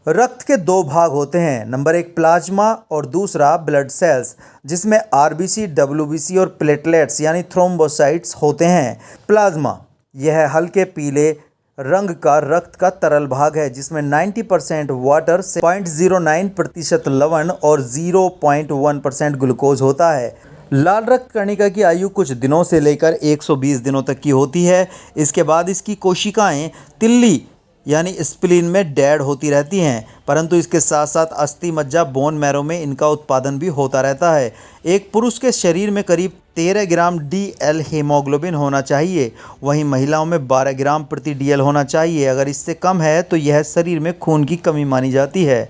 रक्त के दो भाग होते हैं। नंबर एक प्लाज्मा और दूसरा ब्लड सेल्स, जिसमें आरबीसी, डब्ल्यूबीसी और प्लेटलेट्स यानी थ्रोम्बोसाइट्स होते हैं। प्लाज्मा यह हल्के पीले रंग का रक्त का तरल भाग है जिसमें 90% वाटर से 0.09% लवण और 0.1% ग्लूकोज होता है। लाल रक्त कणिका की आयु कुछ दिनों से लेकर 120 दिनों तक की होती है। इसके बाद इसकी कोशिकाएं तिल्ली यानी स्प्लीन में डेड होती रहती हैं, परंतु इसके साथ साथ अस्थि मज्जा बोन मैरो में इनका उत्पादन भी होता रहता है। एक पुरुष के शरीर में करीब 13 ग्राम DL हीमोग्लोबिन होना चाहिए, वहीं महिलाओं में 12 ग्राम प्रति DL होना चाहिए। अगर इससे कम है तो यह शरीर में खून की कमी मानी जाती है।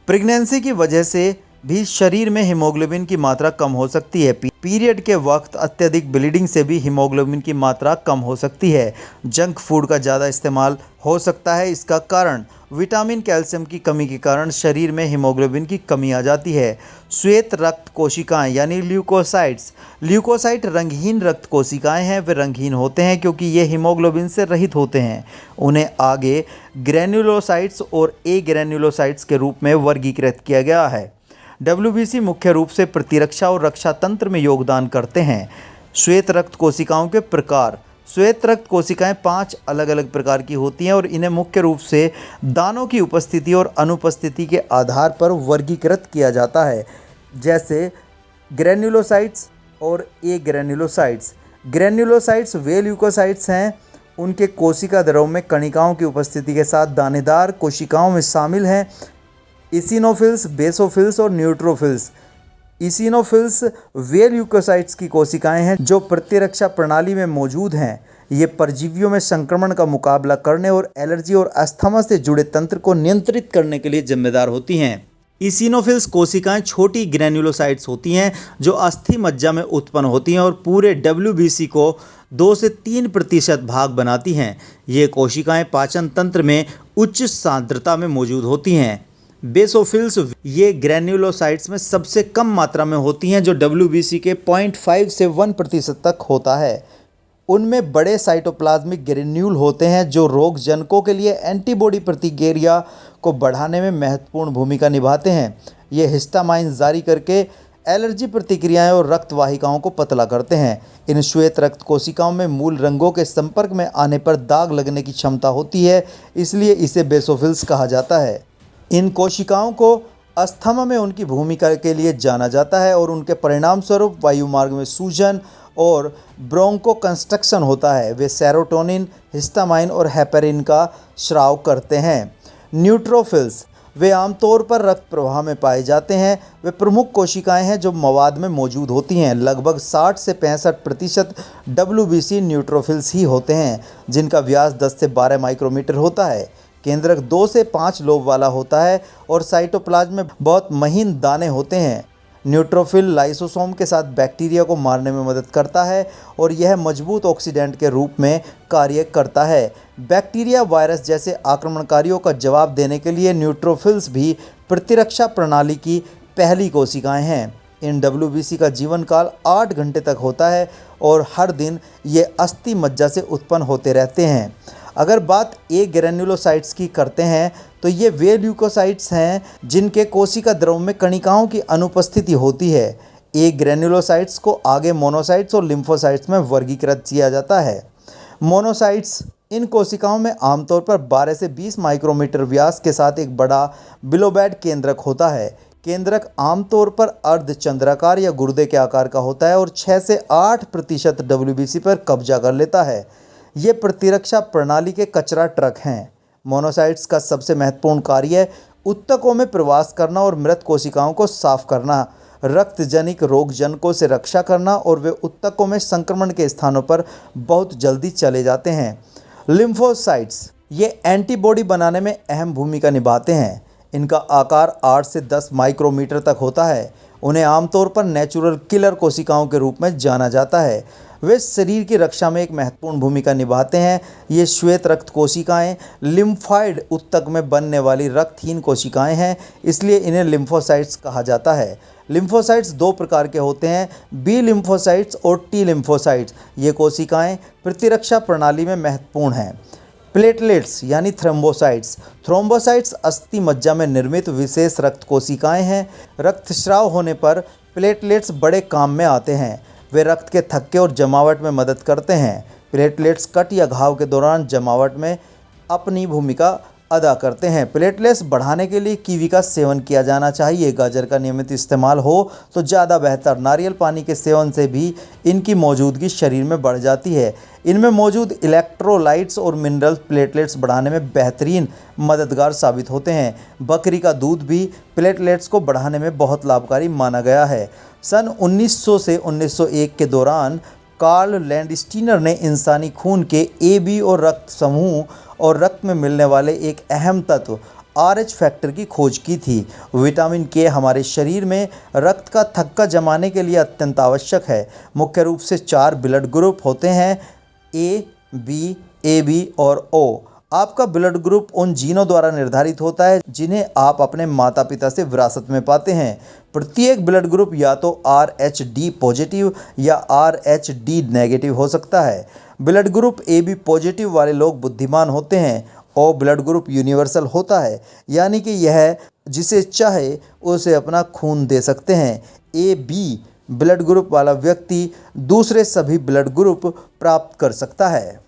प्रेगनेंसी की वजह से भी शरीर में हीमोग्लोबिन की मात्रा कम हो सकती है। पीरियड के वक्त अत्यधिक ब्लीडिंग से भी हीमोग्लोबिन की मात्रा कम हो सकती है। जंक फूड का ज़्यादा इस्तेमाल हो सकता है। इसका कारण विटामिन कैल्शियम की कमी के कारण शरीर में हीमोग्लोबिन की कमी आ जाती है। श्वेत रक्त कोशिकाएं यानी ल्यूकोसाइट्स। ल्यूकोसाइट रंगहीन रक्त कोशिकाएं हैं। वे रंगहीन होते हैं क्योंकि ये हीमोग्लोबिन से रहित होते हैं। उन्हें आगे ग्रैन्युलोसाइट्स और ए ग्रैन्युलोसाइट्स के रूप में वर्गीकृत किया गया है। WBC मुख्य रूप से प्रतिरक्षा और रक्षा तंत्र में योगदान करते हैं। श्वेत रक्त कोशिकाओं के प्रकार। श्वेत रक्त कोशिकाएं 5 अलग अलग प्रकार की होती हैं और इन्हें मुख्य रूप से दानों की उपस्थिति और अनुपस्थिति के आधार पर वर्गीकृत किया जाता है, जैसे ग्रैन्युलोसाइट्स और ए ग्रैन्युलोसाइट्स। ग्रैन्युलोसाइट्स वे ल्यूकोसाइट्स हैं। उनके कोशिका द्रव में कणिकाओं की उपस्थिति के साथ दानेदार कोशिकाओं में शामिल हैं। इसिनोफिल्स, बेसोफिल्स और न्यूट्रोफिल्स। इसिनोफिल्स वे ल्यूकोसाइट्स की कोशिकाएं हैं जो प्रतिरक्षा प्रणाली में मौजूद हैं। ये परजीवियों में संक्रमण का मुकाबला करने और एलर्जी और अस्थमा से जुड़े तंत्र को नियंत्रित करने के लिए जिम्मेदार होती हैं। इसिनोफिल्स कोशिकाएं छोटी ग्रैन्युलोसाइट्स होती हैं जो अस्थि मज्जा में उत्पन्न होती हैं और पूरे WBC को 2 से 3% भाग बनाती हैं। ये कोशिकाएं पाचन तंत्र में उच्च सांद्रता में मौजूद होती हैं। बेसोफिल्स ये ग्रैन्युलोसाइट्स में सबसे कम मात्रा में होती हैं जो WBC के 0.5 से 1% तक होता है। उनमें बड़े साइटोप्लाज्मिक ग्रेन्यूल होते हैं जो रोगजनकों के लिए एंटीबॉडी प्रतिक्रिया को बढ़ाने में महत्वपूर्ण भूमिका निभाते हैं। ये हिस्टामाइन जारी करके एलर्जी प्रतिक्रियाएं और रक्त वाहिकाओं को पतला करते हैं। इन श्वेत रक्त कोशिकाओं में मूल रंगों के संपर्क में आने पर दाग लगने की क्षमता होती है, इसलिए इसे बेसोफिल्स कहा जाता है। इन कोशिकाओं को अस्थमा में उनकी भूमिका के लिए जाना जाता है और उनके परिणाम स्वरूप वायुमार्ग में सूजन और ब्रोंको कंस्ट्रक्शन होता है। वे सेरोटोनिन, हिस्टामाइन और हेपेरिन का स्राव करते हैं। न्यूट्रोफिल्स वे आमतौर पर रक्त प्रवाह में पाए जाते हैं। वे प्रमुख कोशिकाएं हैं जो मवाद में मौजूद होती हैं। लगभग 60 से 65% WBC न्यूट्रोफिल्स ही होते हैं जिनका व्यास 10 से 12 माइक्रोमीटर होता है। केंद्रक 2 से 5 लोब वाला होता है और साइटोप्लाज्म में बहुत महीन दाने होते हैं। न्यूट्रोफिल लाइसोसोम के साथ बैक्टीरिया को मारने में मदद करता है और यह मजबूत ऑक्सीडेंट के रूप में कार्य करता है। बैक्टीरिया, वायरस जैसे आक्रमणकारियों का जवाब देने के लिए न्यूट्रोफिल्स भी प्रतिरक्षा प्रणाली की पहली कोशिकाएं हैं। इन WBC का जीवन काल 8 घंटे तक होता है और हर दिन ये अस्थि मज्जा से उत्पन्न होते रहते हैं। अगर बात ए ग्रैन्युलोसाइट्स की करते हैं तो ये वे ल्यूकोसाइट्स हैं जिनके कोशिका द्रव में कणिकाओं की अनुपस्थिति होती है। ए ग्रैन्युलोसाइट्स को आगे मोनोसाइट्स और लिम्फोसाइट्स में वर्गीकृत किया जाता है। मोनोसाइट्स इन कोशिकाओं में आमतौर पर 12 से 20 माइक्रोमीटर व्यास के साथ एक बड़ा बिलोबैड केंद्रक होता है। केंद्रक आमतौर पर अर्धचंद्राकार या गुर्दे के आकार का होता है और 6 से 8% WBC पर कब्जा कर लेता है। ये प्रतिरक्षा प्रणाली के कचरा ट्रक हैं। मोनोसाइट्स का सबसे महत्वपूर्ण कार्य ऊतकों में प्रवास करना और मृत कोशिकाओं को साफ करना, रक्तजनित रोगजनकों से रक्षा करना और वे ऊतकों में संक्रमण के स्थानों पर बहुत जल्दी चले जाते हैं। लिम्फोसाइट्स ये एंटीबॉडी बनाने में अहम भूमिका निभाते हैं। इनका आकार 8 से 10 माइक्रोमीटर तक होता है। उन्हें आमतौर पर नेचुरल किलर कोशिकाओं के रूप में जाना जाता है। वे शरीर की रक्षा में एक महत्वपूर्ण भूमिका निभाते हैं। ये श्वेत रक्त कोशिकाएं लिम्फाइड ऊतक में बनने वाली रक्तहीन कोशिकाएं हैं, इसलिए इन्हें लिम्फोसाइट्स कहा जाता है। लिम्फोसाइट्स 2 प्रकार के होते हैं, बी लिम्फोसाइट्स और टी लिम्फोसाइट्स। ये कोशिकाएं प्रतिरक्षा प्रणाली में महत्वपूर्ण हैं। प्लेटलेट्स यानी थ्रोम्बोसाइट्स। थ्रोम्बोसाइट्स अस्थि मज्जा में निर्मित विशेष रक्त कोशिकाएं हैं। रक्तस्राव होने पर प्लेटलेट्स बड़े काम में आते हैं। वे रक्त के थक्के और जमावट में मदद करते हैं। प्लेटलेट्स कट या घाव के दौरान जमावट में अपनी भूमिका अदा करते हैं। प्लेटलेट्स बढ़ाने के लिए कीवी का सेवन किया जाना चाहिए। गाजर का नियमित इस्तेमाल हो तो ज़्यादा बेहतर। नारियल पानी के सेवन से भी इनकी मौजूदगी शरीर में बढ़ जाती है। इनमें मौजूद इलेक्ट्रोलाइट्स और मिनरल्स प्लेटलेट्स बढ़ाने में बेहतरीन मददगार साबित होते हैं। बकरी का दूध भी प्लेटलेट्स को बढ़ाने में बहुत लाभकारी माना गया है। सन 1900 से 1901 के दौरान कार्ल लैंडस्टीनर ने इंसानी खून के AB और रक्त समूह और रक्त में मिलने वाले एक अहम तत्व RH फैक्टर की खोज की थी। विटामिन K हमारे शरीर में रक्त का थक्का जमाने के लिए अत्यंत आवश्यक है। मुख्य रूप से 4 ब्लड ग्रुप होते हैं, A, B, AB और O। आपका ब्लड ग्रुप उन जीनों द्वारा निर्धारित होता है जिन्हें आप अपने माता पिता से विरासत में पाते हैं। प्रत्येक ब्लड ग्रुप या तो RH-D पॉजिटिव या RH-D नेगेटिव हो सकता है। ब्लड ग्रुप AB पॉजिटिव वाले लोग बुद्धिमान होते हैं। O ब्लड ग्रुप यूनिवर्सल होता है, यानी कि यह जिसे चाहे उसे अपना खून दे सकते हैं। AB ब्लड ग्रुप वाला व्यक्ति दूसरे सभी ब्लड ग्रुप प्राप्त कर सकता है।